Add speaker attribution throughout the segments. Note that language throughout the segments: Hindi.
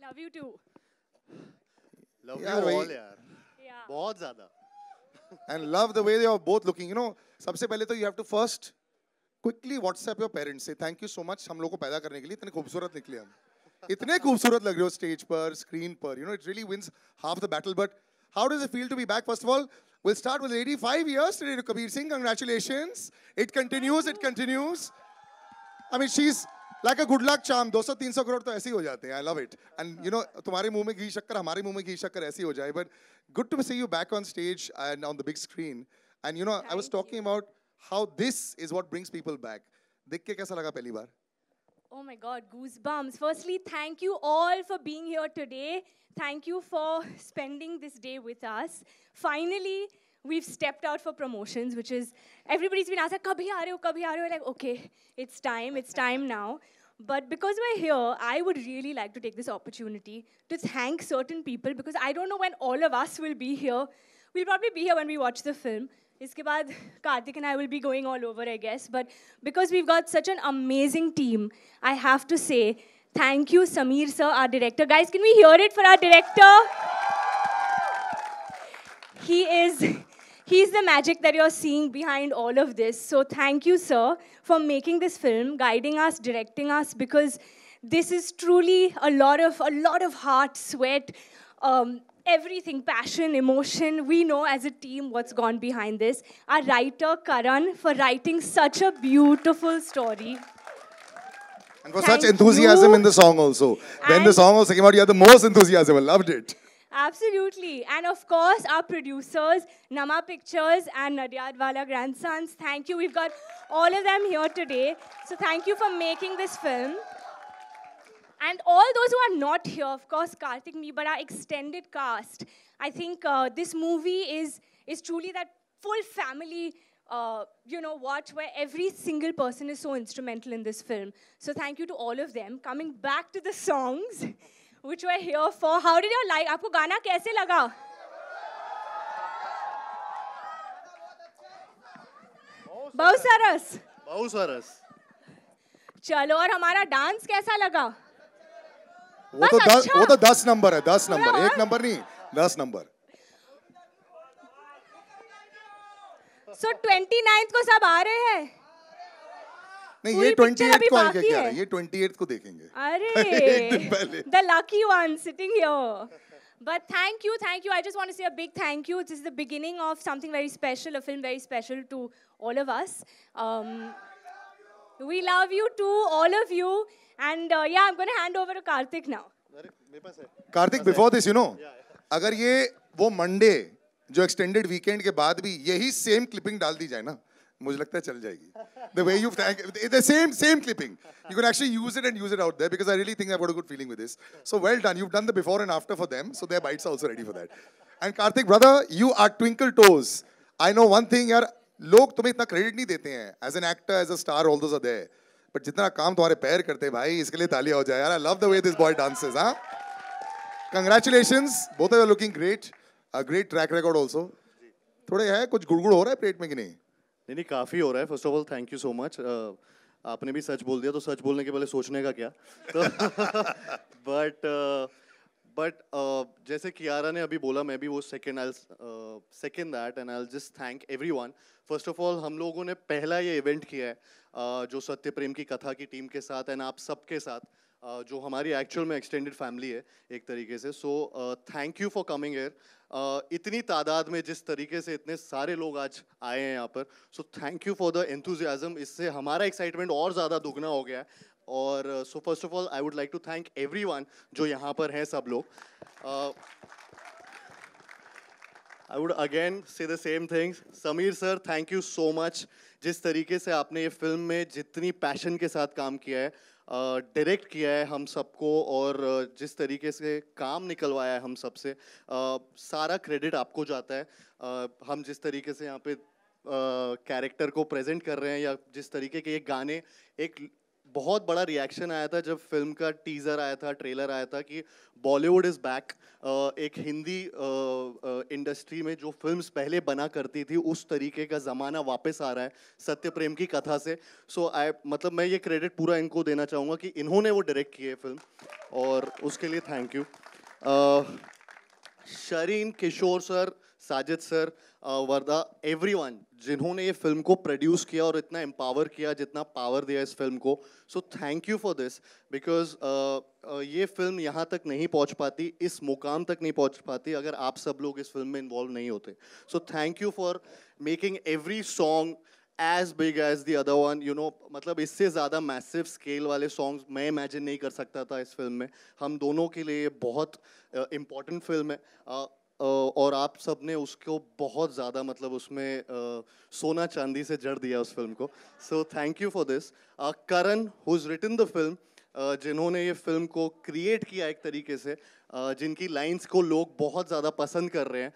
Speaker 1: Love you too.
Speaker 2: लव
Speaker 3: यार
Speaker 2: यू
Speaker 3: भाई
Speaker 2: ऑल यार,
Speaker 1: Yeah.
Speaker 2: बहुत ज्यादा.
Speaker 3: and love the way they are both looking. You know, सबसे पहले तो you have to first quickly WhatsApp your parents. Say thank you so much हम लोग को पैदा करने के लिए इतने खूबसूरत निकले हम. इतने खूबसूरत लग रहे हो स्टेज पर, स्क्रीन पर. You know, it really wins half the battle. But how does it feel to be back? First of all, we'll start with 85 years today to Kabir Singh. Congratulations. It continues. It continues. I mean, she's like a good luck charm. 200-300 crore तो ऐसे ही हो जाते हैं. I love it. And you know, तुम्हारे मुंह में घी शक्कर, हमारे मुंह में घी शक्कर ऐसे ही हो जाए. But good to see you back on stage and on the big screen. And you know, I was
Speaker 1: Thank
Speaker 3: talking about how this is what brings people back. देख के कैसा लगा पहली बार?
Speaker 1: Oh my God, goosebumps. Firstly, thank you all for being here today. Thank you for spending this day with us. Finally, we've stepped out for promotions, which is everybody's been asking, "Kabhi aa rahe ho? Kabhi aa rahe ho?" Like, okay, it's time now. But because we're here, I would really like to take this opportunity to thank certain people because I don't know when all of us will be here. We'll probably be here when we watch the film. इसके बाद Karthik and I will be going all over, I guess. But because we've got such an amazing team, I have to say thank you, Sameer sir, our director. Guys, can we hear it for our director? He's the magic that you're seeing behind all of this. So thank you, sir, for making this film, guiding us, directing us, because this is truly a lot of heart, sweat, everything, passion, emotion. We know as a team what's gone behind this. Our writer, Karan, for writing such a beautiful story.
Speaker 3: And for
Speaker 1: Thank
Speaker 3: such enthusiasm
Speaker 1: you.
Speaker 3: in the song also. When the
Speaker 1: And-
Speaker 3: song also came out, you had the most enthusiasm. I loved it.
Speaker 1: Absolutely. And of course, our producers, Nama Pictures and Nadyadwala Grandsons. Thank you. We've got all of them here today. So thank you for making this film. And all those who are not here, of course, Karthik, me, but our extended cast. I think this movie is truly that full family, watch where every single person is so instrumental in this film. So thank you to all of them. Coming back to the songs, which we're here for. How did you like? आपको गाना कैसे लगा? बहुत सरस.
Speaker 2: बहुत सरस.
Speaker 1: चलो और हमारा डांस कैसा लगा?
Speaker 3: वो तो
Speaker 1: बस अच्छा.
Speaker 3: वो तो 10 नंबर है, 10 नंबर.
Speaker 1: पूरा?
Speaker 3: एक नंबर नहीं, 10 नंबर.
Speaker 1: So 29th को सब आ रहे हैं.
Speaker 3: नहीं,
Speaker 1: पूरी
Speaker 3: ये
Speaker 1: picture
Speaker 3: 28
Speaker 1: अभी
Speaker 3: को आएंगे
Speaker 1: बाकी
Speaker 3: क्या?
Speaker 1: है.
Speaker 3: ये 28 को देखेंगे.
Speaker 1: अरे,
Speaker 3: दिन पहले.
Speaker 1: the lucky one sitting here. But thank you. I just want to say a big thank you. This is the beginning of something very special, a film very special to all of us. We love you too, all of you. And yeah, I'm going to hand over to Karthik now.
Speaker 2: अरे मेरे पास है.
Speaker 3: कार्तिक, बिफोर दिस अगर ये वो मंडे जो एक्सटेंडेड वीकेंड के बाद भी यही सेम क्लिपिंग डाल दी जाए ना, मुझे लगता है चल जाएगी. The way you've the same clipping. You can actually use it and use it out there because I really think I've got a good feeling with this. So well done. You've done the before and after for them, so their bites are also ready for that. And Karthik, brother, you are twinkle toes. I know one thing, यार, लोग तुम्हें इतना क्रेडिट नहीं देते हैं. As an actor, as a star, all those are there. But जितना काम तुम्हारे पैर करते हैं भाई, इसके लिए तालियां हो जाए यार. I love the way this boy dances, huh? Congratulations, both of you are looking great. A great track record also. थोड़े है कुछ गुड़गुड़ हो रहा है पेट में कि नहीं?
Speaker 2: नहीं, काफ़ी हो रहा है. First of all thank you so much. आपने भी सच बोल दिया, तो सच बोलने के पहले सोचने का क्या. बट जैसे कियारा ने अभी बोला, मैं भी वो second that and I will just thank everyone. First of all हम लोगों ने पहला ये इवेंट किया है जो सत्य प्रेम की कथा की टीम के साथ एंड आप सबके साथ, जो हमारी एक्चुअल में एक्सटेंडेड फैमिली है एक तरीके से. सो thank you for coming here. इतनी तादाद में जिस तरीके से इतने सारे लोग आज आए हैं यहाँ पर, सो thank you for the enthusiasm. इससे हमारा एक्साइटमेंट और ज़्यादा दुगना हो गया है. और so first of all I would like to thank everyone जो यहाँ पर हैं सब लोग. I would again say the same things. Sameer sir, thank you so much. जिस तरीके से आपने ये फिल्म में जितनी पैशन के साथ काम किया है, डायरेक्ट किया है हम सबको, और जिस तरीके से काम निकलवाया है हम सबसे, सारा क्रेडिट आपको जाता है. हम जिस तरीके से यहाँ पे कैरेक्टर को प्रेजेंट कर रहे हैं, या जिस तरीके के ये गाने एक बहुत बड़ा रिएक्शन आया था जब फिल्म का टीजर आया था, ट्रेलर आया था कि बॉलीवुड इज बैक। एक हिंदी इंडस्ट्री में जो फिल्म्स पहले बना करती थी उस तरीके का ज़माना वापस आ रहा है सत्य प्रेम की कथा से। सो मतलब मैं ये क्रेडिट पूरा इनको देना चाहूँगा कि इन्होंने वो डायरेक्ट की है फिल्म, और उसके लिए thank you. Shareen, Kishore sir, Sajid sir, Varda, everyone जिन्होंने ये फिल्म को प्रोड्यूस किया और इतना एम्पावर किया, जितना पावर दिया इस फिल्म को। So thank you for this, because ये फिल्म यहाँ तक नहीं पहुँच पाती, इस मुकाम तक नहीं पहुँच पाती अगर आप सब लोग इस फिल्म में इन्वॉल्व नहीं होते। सो thank you for making every song as big as the other one, you know, मतलब इससे ज़्यादा मैसिव स्केल वाले सॉन्ग्स मैं इमेजिन नहीं कर सकता था इस फिल्म में। हम दोनों के लिए बहुत इम्पॉर्टेंट फिल्म है, और आप सब ने उसको बहुत ज़्यादा मतलब उसमें सोना चांदी से जड़ दिया उस फिल्म को। So thank you for this. Karan, who is written the film, जिन्होंने ये फिल्म को क्रिएट किया एक तरीके से, जिनकी लाइंस को लोग बहुत ज़्यादा पसंद कर रहे हैं।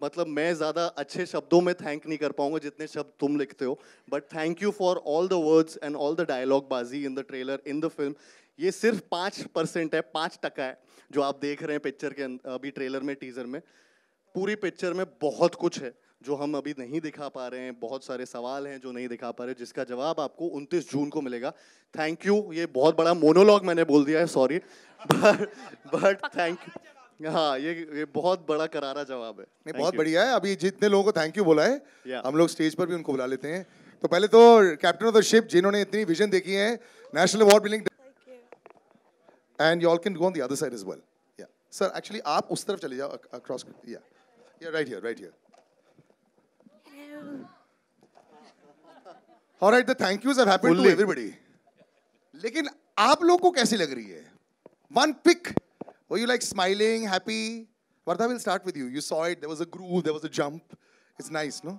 Speaker 2: मतलब मैं ज़्यादा अच्छे शब्दों में थैंक नहीं कर पाऊंगा जितने शब्द तुम लिखते हो, but thank you for all the words and all the dialogue बाजी in the trailer, in the film. ये सिर्फ 5% है, 5% है जो आप देख रहे हैं पिक्चर के अभी ट्रेलर में, टीज़र में। पूरी पिक्चर में बहुत कुछ है जो हम अभी नहीं दिखा पा रहे हैं, बहुत सारे सवाल हैं जो नहीं दिखा पा रहे, जिसका जवाब आपको 29 जून को मिलेगा। Thank you. ये बहुत बड़ा मोनोलॉग मैंने बोल दिया है, सॉरी, बट थैंक यू। हाँ, ये बहुत बड़ा करारा जवाब है।
Speaker 3: नहीं, बहुत बढ़िया है। अभी जितने लोगों को थैंक यू बोला है, हम लोग स्टेज पर भी उनको बुला लेते हैं। तो पहले तो कैप्टन ऑफ द शिप जिन्होंने इतनी विजन देखी है, national award winning, and you all can go on the other side as well. या सर, एक्चुअली आप उस तरफ चले जाओ, अक्रॉस, या right here, right here. Alright, the thank yous have happened to everybody, लेकिन आप लोग को कैसी लग रही है? One pic, were you like smiling, happy? Vardha, we'll start with you. You saw it, there was a groove, there was a jump. It's nice, no?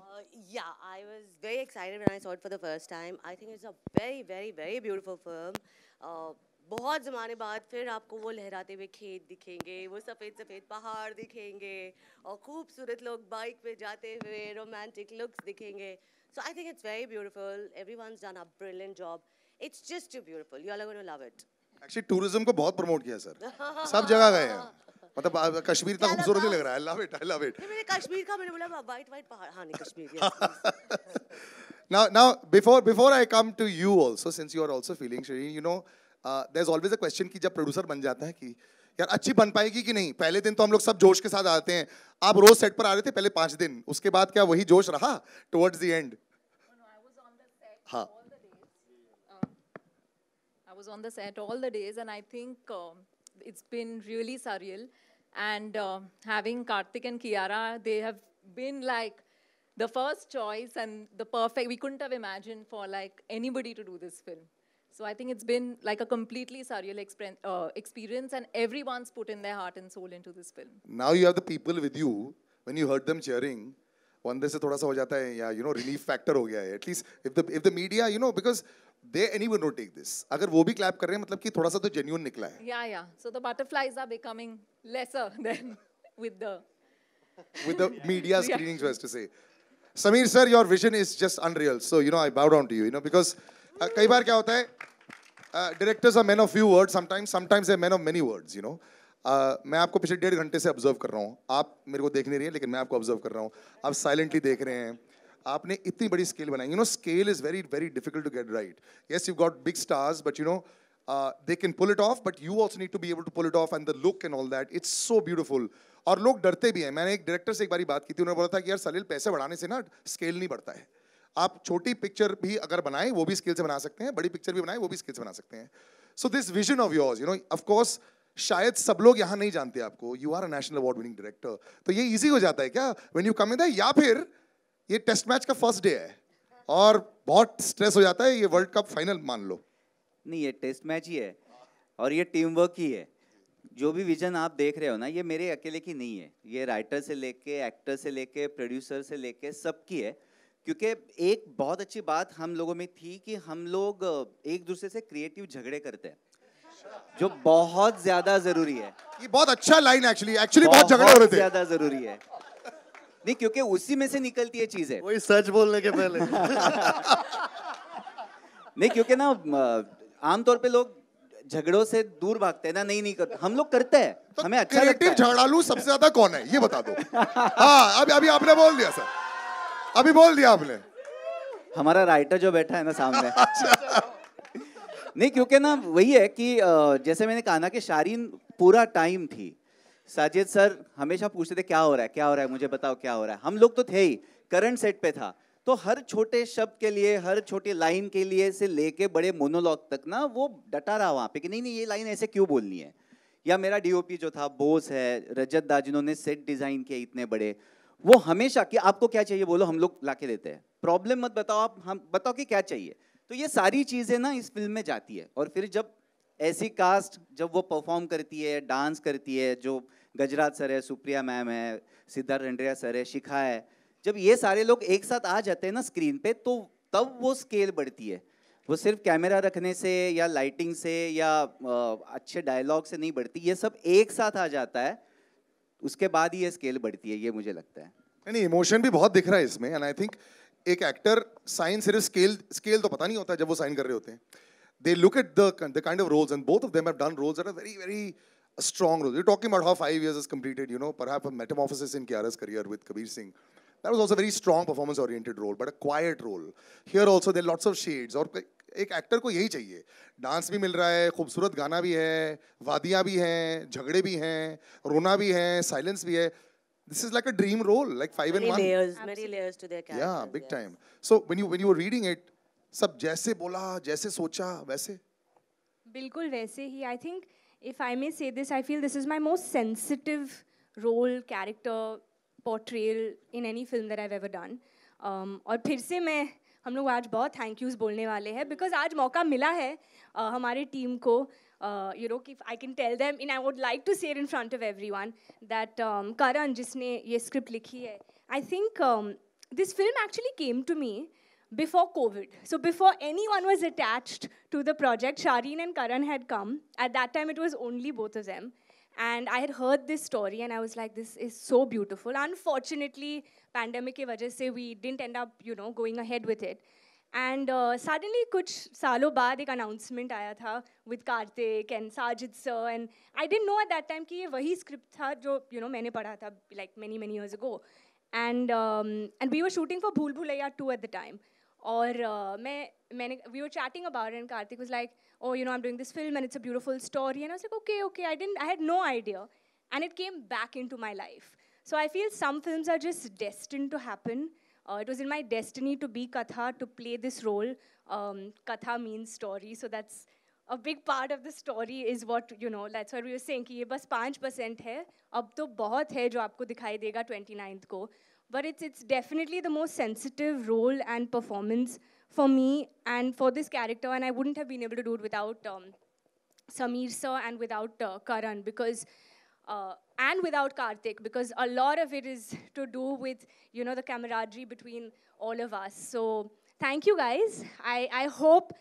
Speaker 4: Yeah, I was very excited when I saw it for the first time. I think it's a very, very, very beautiful film. बहुत ज़माने बाद फिर आपको वो लहराते हुए खेत दिखेंगे, वो सफ़ेद सफ़ेद पहाड़ दिखेंगे, और खूबसूरत लोग बाइक पे जाते हुए रोमांटिक लुक्स दिखेंगे. So I think it's very beautiful. Everyone's done a brilliant job. It's just too beautiful. You all are going to love it.
Speaker 3: Actually, tourism को बहुत प्रमोट किया सर, सब जगह गए हैं। मतलब कश्मीर इतना खूबसूरत नहीं लग रहा है। I love it, I love it.
Speaker 4: मैंने कश्मीर का मैंने बोला white पहाड़, हाँ नहीं Kashmir.
Speaker 3: Now, before I come to you also, since you are also feeling, Shireen, you know, there's always a question कि जब प्रोड्यूसर बन जाता है कि यार अच्छी बन पाएगी कि नहीं। पहले दिन तो हम लोग सब जोश के साथ आते हैं। आप रोज सेट पर आ रहे थे पहले 5 दिन, उसके बाद क्या वही जोश रहा towards the end? हाँ।
Speaker 5: I was on the set all the days, and I think it's been really surreal. And having Karthik and Kiara, they have been like the first choice and the perfect. We couldn't have imagined for like anybody to do this film. So I think it's been like a completely surreal experience, and everyone's put in their heart and soul into this film.
Speaker 3: Now you have the people with you. When you heard them cheering, अंदर से थोड़ा सा हो जाता है, या you know relief factor हो गया है. At least if the media, you know, because they anyone will take this. अगर वो भी clap कर रहे हैं मतलब कि थोड़ा सा तो genuine निकला है.
Speaker 5: Yeah. So the butterflies are becoming lesser than with the
Speaker 3: media screenings, was to say. Sameer sir, your vision is just unreal. So you know I bow down to you. You know because कई बार क्या होता है, directors are men of few words. Sometimes they're men of many words. You know. मैं आपको पिछले 1.5 घंटे से ऑब्जर्व कर रहा हूँ. आप मेरे को देख नहीं रही हैं, लेकिन मैं आपको ऑब्जर्व कर रहा हूँ. आप साइलेंटली देख रहे हैं. आपने इतनी बड़ी स्केल बनाई. You know, scale is very, very difficult to get right. Yes, you've got big stars, but you know, they can pull it off. But you also need to be able to pull it off, and the look and all that. It's so beautiful. और लोग डरते भी हैं. मैंने एक डायरेक्टर से एक बारी बात की थी. उन्होंने बोला था कि यार सलील, पैसे बढ़ाने से ना स्केल नहीं बढ़ता है. आप छोटी पिक्चर भी अगर बनाएं, वो भी स्केल से बना सकते हैं. बड़ी पिक्चर भी बनाएं, वो भी स्केल से बना सकते हैं. So this vision of yours, you know, of course. शायद सब लोग यहाँ नहीं जानते आपको. You are a national award winning director. तो ये इजी हो जाता है क्या व्हेन यू कम इन, या फिर ये टेस्ट मैच का फर्स्ट डे है और बहुत स्ट्रेस हो जाता है, ये वर्ल्ड कप फाइनल मान लो?
Speaker 6: नहीं, ये टेस्ट मैच ही है और ये टीम वर्क ही है. जो भी विजन आप देख रहे हो ना, ये मेरे अकेले की नहीं है. ये राइटर से लेके, एक्टर से लेके, प्रोड्यूसर से लेके सबकी है. क्योंकि एक बहुत अच्छी बात हम लोगों में थी कि हम लोग एक दूसरे से क्रिएटिव झगड़े करते हैं, जो बहुत ज्यादा जरूरी है.
Speaker 3: ये बहुत अच्छा लाइन एक्चुअली बहुत झगड़े हो रहे थे.
Speaker 6: ज्यादा जरूरी है. नहीं, क्योंकि उसी में से निकलती है चीजें.
Speaker 2: वही सच बोलने के पहले.
Speaker 6: नहीं, क्योंकि ना आमतौर पे लोग झगड़ों से दूर भागते हैं ना, नहीं करते, हम लोग करते हैं, हमें अच्छा लगता
Speaker 3: क्रिएटिव
Speaker 6: है।
Speaker 3: झगड़ालू सबसे ज्यादा कौन है ये बता दो। हाँ, अभी आपने बोल दिया सर, अभी बोल दिया आपने।
Speaker 6: हमारा राइटर जो बैठा है ना सामने। नहीं, क्योंकि ना वही है कि जैसे मैंने कहा ना कि शारीन पूरा टाइम थी, साजिद सर हमेशा पूछते थे क्या हो रहा है, क्या हो रहा है, मुझे बताओ क्या हो रहा है। हम लोग तो थे ही, करंट सेट पे था, तो हर छोटे शब्द के लिए, हर छोटी लाइन के लिए से लेके बड़े मोनोलॉग तक ना वो डटा रहा वहाँ पे कि नहीं नहीं ये लाइन ऐसे क्यों बोलनी है। या मेरा डीओपी जो था बोस है, रजत दा जिन्होंने सेट डिजाइन किए इतने बड़े, वो हमेशा कि आपको क्या चाहिए बोलो, हम लोग लाके देते हैं, प्रॉब्लम मत बताओ आप, हम बताओ कि क्या चाहिए। तो ये सारी चीजें ना इस फिल्म में जाती है। और फिर जब ऐसी कास्ट जब वो परफॉर्म करती है, डांस करती है, जो गजराज सर है, सुप्रिया मैम है, सिद्धार्थ रंड्रिया सर है, शिखा है, जब ये सारे लोग एक साथ आ जाते हैं ना स्क्रीन पे, तो तब वो स्केल बढ़ती है। वो सिर्फ कैमरा रखने से या लाइटिंग से या अच्छे डायलॉग से नहीं बढ़ती, ये सब एक साथ आ जाता है, उसके बाद ही ये स्केल बढ़ती है, ये मुझे लगता है।
Speaker 3: नहीं, इमोशन भी बहुत दिख रहा है इसमें। एंड आई थिंक एक एक्टर साइन सिर्फ स्केल तो पता नहीं होता जब वो साइन कर रहे होते हैं। They look at the kind of roles and both of them have done roles that are very very strong roles. You're talking about how 5 years is completed, you know, perhaps a metamorphosis in Kiara's career with Kabir Singh. That was also a very strong performance oriented role, but a quiet role. Here also there are lots of shades. और एक एक्टर को यही चाहिए, डांस भी मिल रहा है, खूबसूरत गाना भी है, वादियाँ भी हैं, झगड़े भी हैं, रोना भी है, साइलेंस भी है. This is like a dream role, like 5 in 1.
Speaker 4: Many layers to their characters.
Speaker 3: Yeah, big time. So when you were reading it, सब जैसे बोला, जैसे सोचा, वैसे?
Speaker 1: बिल्कुल वैसे ही. I think if I may say this, I feel this is my most sensitive role, character, portrayal in any film that I've ever done. और फिर से हम लोग आज बहुत थैंक यूज़ बोलने वाले हैं, बिकॉज आज मौका मिला है हमारे टीम को, you know, कि I can tell them, and I would like to say it in front of everyone, that Karan जिसने ये script लिखी है, I think this film actually came to me before COVID. So before anyone was attached to the project, Shireen and Karan had come. At that time, it was only both of them. And I had heard this story and I was like, this is so beautiful. Unfortunately, pandemic ke wajah se we didn't end up, you know, going ahead with it. And suddenly, kuch saalon baad ek announcement aaya tha with Karthik and Sajid sir. And I didn't know at that time ki ye wahi script tha jo, you know, maine padha tha like many, many years ago. And we were shooting for Bhool Bhulaiya 2 at the time. और we were chatting about it and Karthik was like, oh, you know, I'm doing this film and it's a beautiful story. And I was like, okay, I had no idea. And it came back into my life. So I feel some films are just destined to happen. It was in my destiny to be Katha, to play this role. Katha means story, so that's a big part of the story is what, you know, that's what we were saying, कि ये बस 5% है, अब तो बहुत है जो आपको दिखाई देगा 29th को. But it's definitely the most sensitive role and performance for me and for this character, and I wouldn't have been able to do it without Sameer sir and without Karan, because and without Karthik, because a lot of it is to do with, you know, the camaraderie between all of us. So thank you guys. I hope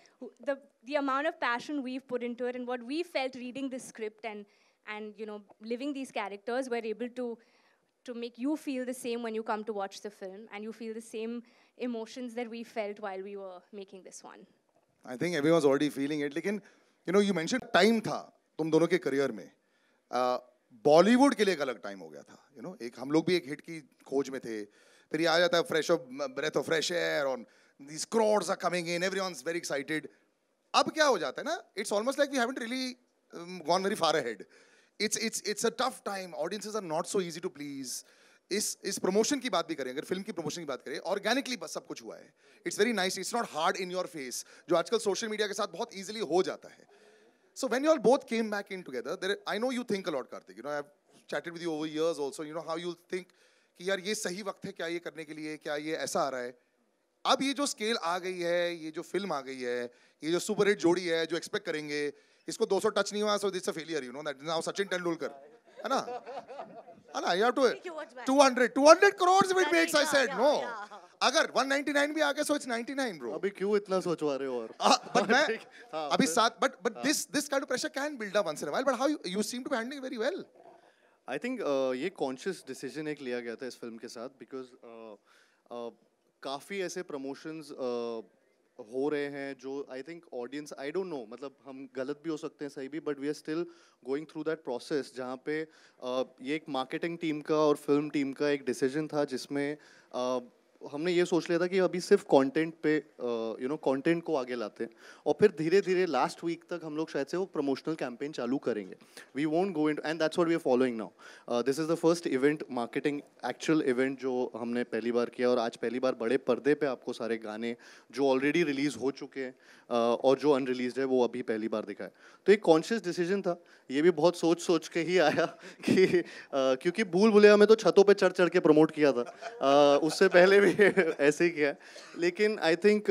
Speaker 1: the amount of passion we've put into it and what we felt reading this script and you know, living these characters, we're able to make you feel the same when you come to watch the film, and you feel the same emotions that we felt while we were making this one.
Speaker 3: I think everyone's already feeling it. लेकिन, you know, you mentioned time था तुम दोनों के career में. बॉलीवुड के लिए एक अलग टाइम हो गया था. You know, एक हम लोग भी एक हिट की खोज में थे. फिर ये आ जाता है breath of fresh air, and these crowds are coming in, everyone's very excited. अब क्या हो जाता है ना? It's almost like we haven't really gone very far ahead. It's a tough time. Audiences are not so easy to please. इस प्रमोशन की बात भी करें, अगर फिल्म की प्रमोशन की बात करें, ऑर्गेनिकली बस सब कुछ हुआ है. It's very nice, it's not hard in your face, जो आजकल सोशल मीडिया के साथ बहुत इजीली हो जाता है. So when you all both came back in together, I know you think a lot, Karthik. You know, I've chatted with you over years also. You know how you think कि यार ये सही वक्त है क्या ये करने के लिए, क्या ये ऐसा आ रहा है. अब ये जो स्केल आ गई है, ये जो फिल्म आ गई है, ये जो सुपर हिट जोड़ी है, जो एक्सपेक्ट करेंगे, इसको 200 टच नहीं हुआ, so it's a failure. You know that now Sachin Tendulkar, है ना? है ना? You have to 200 crores it makes. I said no. अगर 199 भी आ गया, so it's 99, bro.
Speaker 2: अभी क्यों इतना सोचवा रहे हो और?
Speaker 3: But मैं अभी साथ, but this kind of pressure can build up once in a while. But how you seem to be handling very well.
Speaker 2: I think ये conscious decision एक लिया गया था इस फिल्म के साथ, because काफ़ी ऐसे promotions हो रहे हैं, जो I think audience, I don't know, मतलब हम गलत भी हो सकते हैं, सही भी, but we are still going through that process, जहाँ पे ये एक मार्केटिंग टीम का और फिल्म टीम का एक डिसीजन था, जिसमें हमने ये सोच लिया था कि अभी सिर्फ कंटेंट पे कंटेंट को आगे लाते हैं, और फिर धीरे धीरे लास्ट वीक तक हम लोग शायद से वो प्रमोशनल कैंपेन चालू करेंगे. We won't go in, and that's what we are following now. This is the first event, marketing actual event जो हमने पहली बार किया, और आज पहली बार बड़े पर्दे पे आपको सारे गाने जो ऑलरेडी रिलीज़ हो चुके हैं और जो अनरिलीज्ड है वो अभी पहली बार दिखा है. तो एक कॉन्शियस डिसीजन था, ये भी बहुत सोच सोच के ही आया कि क्योंकि भूल भुलैया में तो छतों पे चढ़ चढ़ के प्रमोट किया था, उससे पहले भी ऐसे ही किया है. लेकिन आई थिंक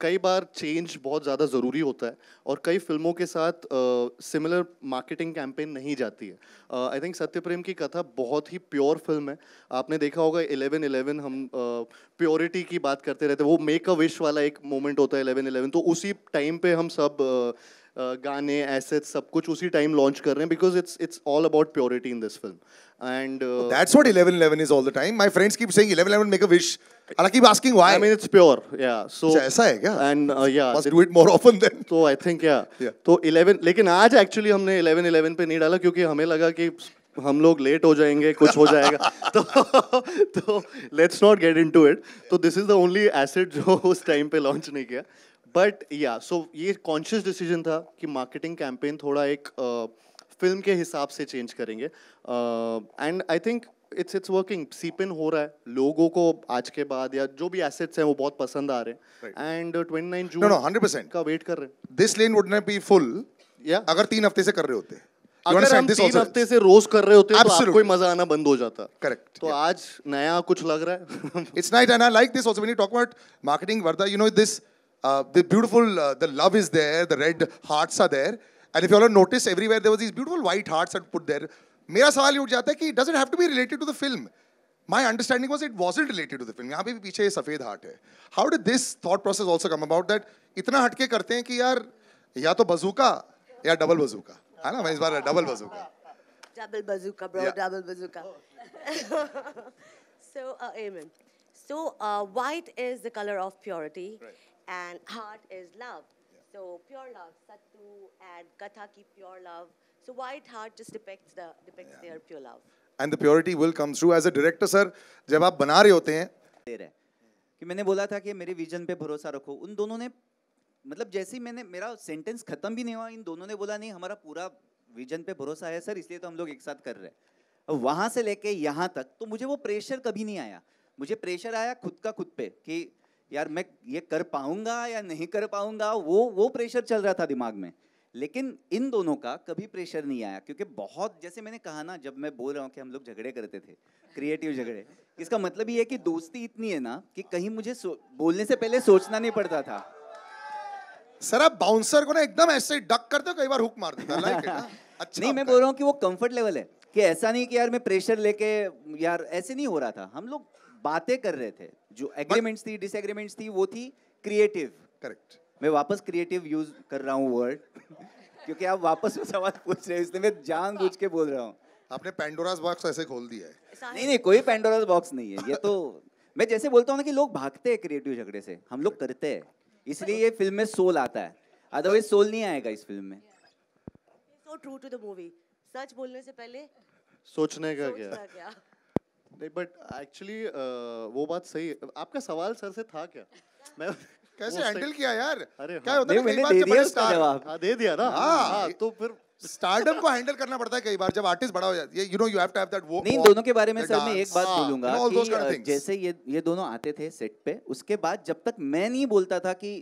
Speaker 2: कई बार चेंज बहुत ज़्यादा ज़रूरी होता है, और कई फिल्मों के साथ सिमिलर मार्केटिंग कैंपेन नहीं जाती है. आई थिंक सत्यप्रेम की कथा बहुत ही प्योर फिल्म है. आपने देखा होगा 11/11, हम प्योरिटी की बात करते रहते हैं, वो मेक अ विश वाला एक मोमेंट होता है 11/11, तो उसी टाइम पे हम सब गाने, एसेट्स, सब कुछ उसी टाइम लॉन्च कर रहे हैं, because it's all about purity in this film. And
Speaker 3: That's what 11/11 is all the time. My friends keep saying 11/11 make a wish. And I keep asking why.
Speaker 2: I mean it's pure, yeah. So
Speaker 3: अच्छा, ऐसा है क्या?
Speaker 2: And yeah,
Speaker 3: Must do it more often then.
Speaker 2: तो I think yeah.
Speaker 3: Yeah.
Speaker 2: तो 11, लेकिन आज एक्चुअली हमने 11/11 पे नहीं डाला, क्योंकि हमें लगा कि हम लोग लेट हो जाएंगे, कुछ हो जाएगा. तो let's not get into it. तो this is the only asset जो उस टाइम पे लॉन्च नहीं किया. बट या सो ये कॉन्शियस डिसीजन था कि मार्केटिंग कैंपेन थोड़ा एक फिल्म के हिसाब से चेंज करेंगे, and I think it's working. सीप इन हो रहा है, लोगों को आज के बाद या जो भी एसेट्स हैं वो बहुत पसंद आ रहे हैं, एंड 29 जून
Speaker 3: No, 100%.
Speaker 2: का वेट कर रहे हैं.
Speaker 3: This lane would not be full.
Speaker 2: या
Speaker 3: अगर 3 हफ्ते से कर रहे होते. You
Speaker 2: अगर हम
Speaker 3: understand this
Speaker 2: 3
Speaker 3: also?
Speaker 2: हफ्ते से रोज कर रहे होते तो
Speaker 3: Absolutely.
Speaker 2: आपको ही मजा आना बंद हो जाता.
Speaker 3: Correct.
Speaker 2: तो
Speaker 3: Yeah.
Speaker 2: आज नया कुछ लग रहा है.
Speaker 3: It's nice, and I like this also when you talk about marketing, Vardha. You know this, the beautiful, the love is there, the red hearts are there, and if you all have noticed, everywhere there was these beautiful white hearts that put there. मेरा सवाल ये उठ जाता है कि does it have to be related to the film? My understanding was it wasn't related to the film. यहाँ पे भी पीछे सफेद हार्ट है. How did this thought process also come about that इतना हटके करते हैं कि यार या तो बजूका या डबल बजूका, है ना? मैं इस बार double बजूका.
Speaker 4: Double bazooka, bro.
Speaker 3: Yeah.
Speaker 4: Double bazooka. So, amen. So, white is the color of purity, and heart is love. So, pure love, Sattu and Katha ki pure love. So, white heart just depicts their pure love.
Speaker 3: And the purity will come through. As a director, sir, जब आप बना रहे होते हैं,
Speaker 6: दे रहा है कि मैंने बोला था कि मेरे विजन पे भरोसा रखो. उन दोनों ने, मतलब जैसे ही मैंने, मेरा सेंटेंस खत्म भी नहीं हुआ, इन दोनों ने बोला नहीं हमारा पूरा विजन पे भरोसा है सर, इसलिए तो हम लोग एक साथ कर रहे हैं. और वहाँ से लेके यहाँ तक तो मुझे वो प्रेशर कभी नहीं आया. मुझे प्रेशर आया खुद का खुद पे कि यार मैं ये कर पाऊंगा या नहीं कर पाऊंगा, वो प्रेशर चल रहा था दिमाग में. लेकिन इन दोनों का कभी प्रेशर नहीं आया, क्योंकि बहुत, जैसे मैंने कहा ना, जब मैं बोल रहा हूँ कि हम लोग झगड़े करते थे, क्रिएटिव झगड़े, इसका मतलब ये है कि दोस्ती इतनी है ना कि कहीं मुझे बोलने से पहले सोचना नहीं पड़ता था.
Speaker 3: सर आप बाउंसर को ना एकदम ऐसे डक करते हो, कई बार हुक मार देता है. Like it, हाँ? अच्छा
Speaker 6: नहीं, मैं बोल रहा हूँ कि वो कंफर्ट लेवल है, कि ऐसा नहीं कि यार मैं प्रेशर लेके, यार ऐसे नहीं हो रहा था. हम लोग बातें कर रहे थे, जो एग्रीमेंट्स थी, डिसएग्रीमेंट्स थी, वो थी क्रिएटिव.
Speaker 3: करेक्ट.
Speaker 6: मैं वापस क्रिएटिव यूज कर रहा हूँ वर्ड क्योंकि आप वापस वो सवाल पूछ रहे हो, इसलिए मैं जानबूझ के बोल रहा हूँ.
Speaker 3: आपने पैंडोरास बॉक्स ऐसे खोल दिया है.
Speaker 6: नहीं, कोई पैंडोरास बॉक्स नहीं है ये. तो मैं जैसे बोलता हूँ ना कि लोग भागते हैं क्रिएटिव झगड़े से, हम लोग करते हैं, इसलिए ये फिल्म में सोल आता है, अदरवाइज सोल नहीं आएगा इस फिल्म में.
Speaker 4: So true to the movie. सच बोलने से पहले
Speaker 2: सोचने का क्या.
Speaker 4: सोचना क्या?
Speaker 2: नहीं, बट एक्चुअली वो बात सही है. आपका सवाल सर से था क्या? मैं
Speaker 3: कैसे हैंडल किया यार?
Speaker 2: अरे
Speaker 3: क्या
Speaker 2: हाँ.
Speaker 3: होता है
Speaker 6: नहीं,
Speaker 3: ना, कई
Speaker 6: मैंने
Speaker 3: बार
Speaker 6: दे
Speaker 3: जब
Speaker 6: दिया
Speaker 3: बड़े
Speaker 6: उसका
Speaker 3: स्टार,
Speaker 6: जवाब.
Speaker 2: हाँ, दे दिया ना.
Speaker 3: हाँ.
Speaker 2: हाँ, तो फिर
Speaker 3: स्टारडम को हैंडल करना पड़ता है कई बार जब आर्टिस्ट बड़ा हो जाता है. You know you have to have that वो.
Speaker 6: नहीं, इन दोनों के बारे में सर मैं एक बात बोलूंगा
Speaker 3: all those kind of
Speaker 6: कि
Speaker 3: things.
Speaker 6: जैसे ये दोनों आते थे सेट पे, उसके बाद जब तक मैं नहीं बोलता था कि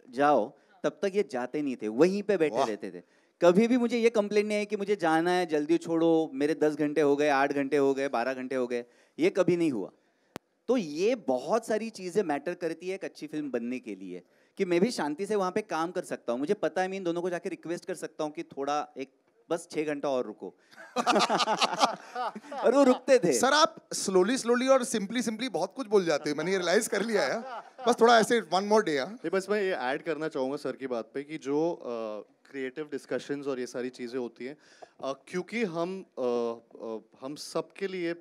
Speaker 6: जाओ, तब तक ये जाते नहीं थे, वहीं पे बैठे रहते थे. कभी भी मुझे ये कंप्लेंट नहीं है कि मुझे जाना है, जल्दी छोड़ो, मेरे 10 घंटे हो गए, 8 घंटे हो गए, 12 घंटे हो गए, ये कभी नहीं हुआ. तो ये बहुत सारी चीजें मैटर करती है एक अच्छी फिल्म बनने के लिए, कि मैं भी शांति से वहाँ पे काम कर सकता हूँ. मुझे पता है मैं इन दोनों को जाके रिक्वेस्ट कर सकता हूँ कि थोड़ा एक बस 6 घंटा और रुको और वो रुकते थे.
Speaker 3: सर आप स्लोली और सिंपली बहुत कुछ बोल जाते हैं, मैंने ये रियलाइज कर लिया है. बस थोड़ा ऐसे वन मोर डे.
Speaker 2: नहीं, बस मैं ये ऐड करना चाहूँगा सर की बात पे कि जो क्रिएटिव डिस्कशंस और ये सारी चीज़ें होती हैं, क्योंकि हम सबके लिए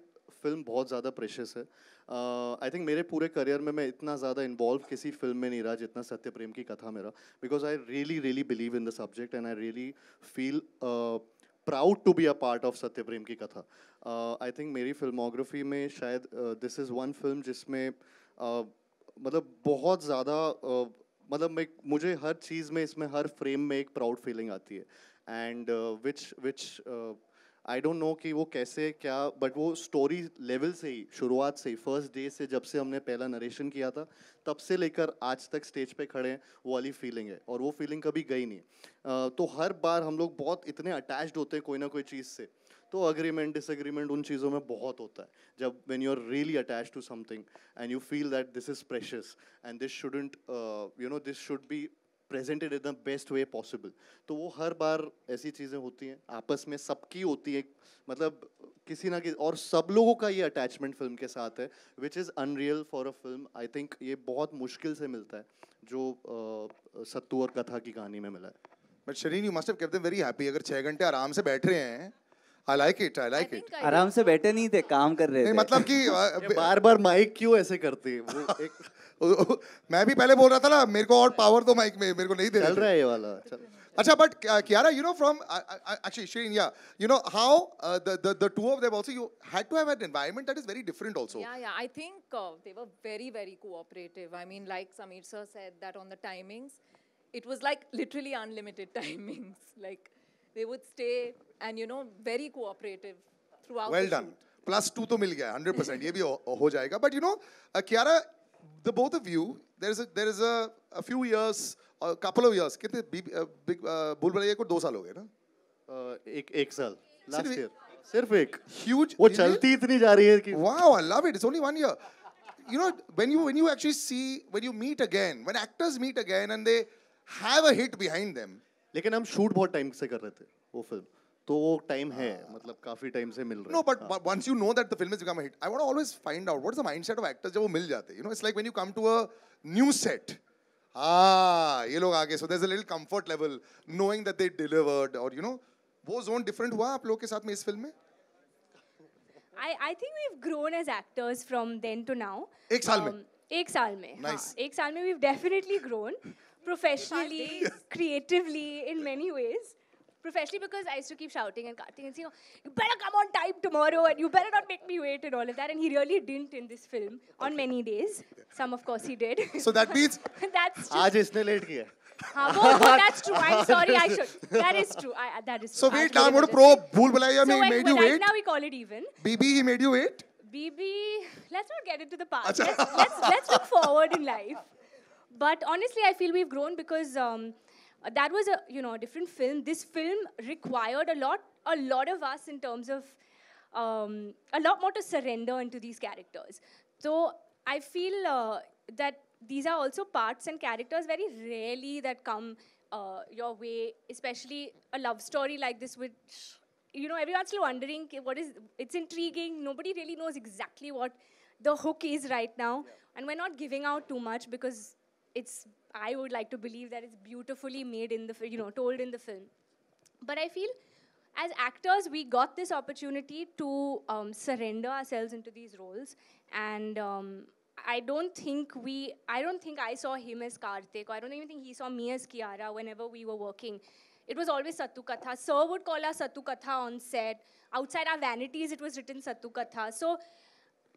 Speaker 2: फिल्म बहुत ज़्यादा प्रेशियस है. आई थिंक मेरे पूरे करियर में मैं इतना ज़्यादा इन्वॉल्व किसी फिल्म में नहीं रहा जितना सत्य प्रेम की कथा मेरा, because I really really believe in the subject and I really feel proud to be a part of Satya Prem ki कथा. आई थिंक मेरी फिल्मोग्राफी में शायद दिस इज़ वन फिल्म जिसमें मतलब बहुत ज़्यादा मतलब मुझे हर चीज़ में इसमें हर फ्रेम में एक प्राउड फीलिंग आती है. And which I don't no कि वो कैसे क्या, बट वो स्टोरी लेवल से ही, शुरुआत से ही, फर्स्ट डे से जब से हमने पहला नरेशन किया था तब से लेकर आज तक स्टेज पे खड़े हैं, वो वाली फीलिंग है और वो फीलिंग कभी गई नहीं. तो हर बार हम लोग बहुत इतने अटैच्ड होते हैं कोई ना कोई चीज़ से, तो अग्रीमेंट डिसएग्रीमेंट उन चीज़ों में बहुत होता है. जब when you are really attached to something and you feel that this is precious and this shouldn't this should be presented in the best way possible, तो वो हर बार ऐसी चीज़ें होती हैं, आपस में सबकी होती है, मतलब किसी ना किसी, और सब लोगों का ये अटैचमेंट फिल्म के साथ है which is unreal for a film. I think ये बहुत मुश्किल से मिलता है जो सत्तू और कथा की कहानी में मिला है.
Speaker 3: But Shareen, you must have kept them very happy. अगर 6 घंटे आराम से बैठ रहे हैं, I like it, I like it.
Speaker 6: आराम से बैठे नहीं थे, काम कर रहे
Speaker 3: नहीं
Speaker 6: थे.
Speaker 3: मतलब कि
Speaker 2: ये बार बार माइक क्यों ऐसे करते हैं वो एक
Speaker 3: मैं भी पहले बोल रहा था ना, मेरे को और पावर दो माइक में, मेरे को नहीं दे रहे
Speaker 2: चल
Speaker 3: थे.
Speaker 2: रहा है ये वाला चल.
Speaker 3: अच्छा, but Kiara, you know, from actually Shireen, yeah, you know how the two of them also, you had to have an environment that is very different also.
Speaker 5: Yeah. I think they were very, very cooperative. I mean, like Sameer sir said that on the timings, it was like literally unlimited timings. Like they would stay and very cooperative throughout.
Speaker 3: Well
Speaker 5: the
Speaker 3: done.
Speaker 5: shoot.
Speaker 3: +2 तो मिल गया 100%. ये भी हो जाएगा. But you know, Kiara, the both of you, there is a few years, a couple of years. कितने big भूल भुलैया को 2 साल हो गए ना?
Speaker 2: एक साल लास्ट
Speaker 3: सिर्फ
Speaker 2: ईयर, सिर्फ एक.
Speaker 3: Huge.
Speaker 2: वो चलती इतनी जा रही है कि
Speaker 3: Wow, I love it. It's only 1 year. You know, when you actually see, when you meet again, when actors meet again and they have a hit behind them.
Speaker 2: लेकिन हम शूट बहुत टाइम से कर रहे थे वो फिल्म, तो वो टाइम है, मतलब काफी टाइम से मिल रहा है.
Speaker 3: No, but once you know that the film has become a hit, I want to always find out what's the mindset of actors जब वो मिल जाते हैं. You know, it's like when you come to a new set. ये लोग आगे, so there's a little comfort level knowing that they delivered, or वो zone different हुआ आप लोग के साथ में इस फिल्म में?
Speaker 1: I think we've grown as actors from then to now.
Speaker 3: एक साल में?
Speaker 1: एक साल में.
Speaker 3: Nice.
Speaker 1: हाँ, एक साल में we've definitely grown professionally, creatively, in many ways. Professionally, because I used to keep shouting and Kartik and saying, you better come on time tomorrow and you better not make me wait and all of that. And he really didn't in this film on many days. Some, of course, he did.
Speaker 3: So that means
Speaker 1: That's just...
Speaker 2: आज इसने लेट किया.
Speaker 1: हाँ, वो that's true. I'm sorry, I should. That is true. That is true.
Speaker 3: so wait, now I'm going to probe. भूल Bhulaiyaa
Speaker 1: So
Speaker 3: made you
Speaker 1: right
Speaker 3: wait.
Speaker 1: now we call it even.
Speaker 3: BB, he made you wait.
Speaker 1: BB, let's not get into the past. Let's look forward in life. But honestly, I feel we've grown because that was a different film. This film required a lot of us in terms of a lot more to surrender into these characters. So I feel that these are also parts and characters very rarely that come your way, especially a love story like this, which everyone's still wondering what is. It's intriguing. Nobody really knows exactly what the hook is right now, and we're not giving out too much because I would like to believe that it's beautifully made in the told in the film. But I feel as actors we got this opportunity to surrender ourselves into these roles, and I don't think I saw him as Kartik, or I don't even think he saw me as Kiara whenever we were working. It was always Sattu Katha. Sir would call us Sattu Katha on set. Outside our vanities, it was written Sattu Katha. So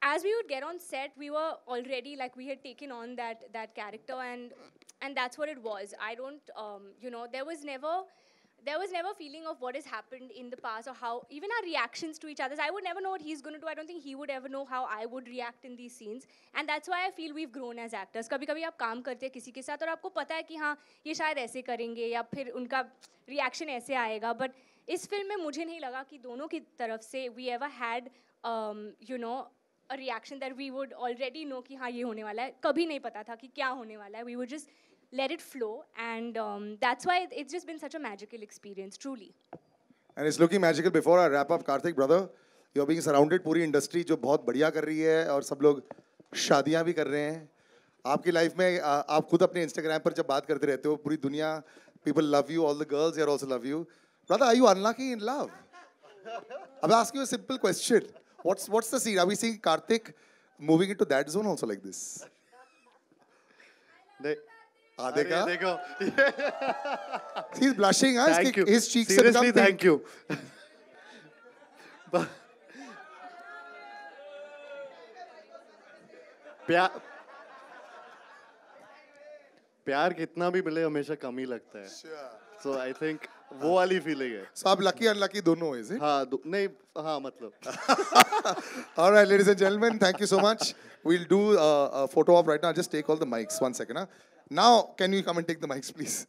Speaker 1: as we would get on set, we were already we had taken on that character, and that's what it was. I don't, there was never feeling of what has happened in the past or how even our reactions to each other. I would never know what he's going to do. I don't think he would ever know how I would react in these scenes. And that's why I feel we've grown as actors. कभी-कभी आप काम करते हैं किसी के साथ और आपको पता है कि हाँ ये शायद ऐसे करेंगे या फिर उनका reaction ऐसे आएगा. But इस फिल्म में मुझे नहीं लगा कि दोनों की तरफ से we ever had a reaction that we would already know कि हाँ ये होने वाला है. कभी नहीं पता था कि क्या होने वाला है. We would just let it flow, and that's why it's just been such a magical experience, truly.
Speaker 3: And it's looking magical. Before I wrap up, Kartik, brother, you're being surrounded पूरी industry जो बहुत बढ़िया कर रही है और सब लोग शादियाँ भी कर रहे हैं. आपकी लाइफ में आप खुद अपने Instagram पर जब बात करते रहते हो, पूरी दुनिया, people love you, all the girls here also love you. Brother, are you unlucky in love? I'll ask you a simple question. What's the scene? Are we seeing Kartik moving into that zone also like this.
Speaker 2: अरे
Speaker 3: देखा?
Speaker 2: देखो
Speaker 3: He's blushing, huh?
Speaker 2: Thank you.
Speaker 3: His cheeks have
Speaker 2: Seriously,
Speaker 3: become
Speaker 2: thank you. प्यार प्यार कितना भी मिले हमेशा कम ही लगता है. So I think वो वाली फीलिंग है.
Speaker 3: So आप lucky unlucky दोनों is it?
Speaker 2: हाँ नहीं हाँ मतलब.
Speaker 3: All right, ladies and gentlemen, thank you so much. We'll do a photo op right now. I'll just take all the mics. 1 second. Huh? Now, can you come and take the mics, please?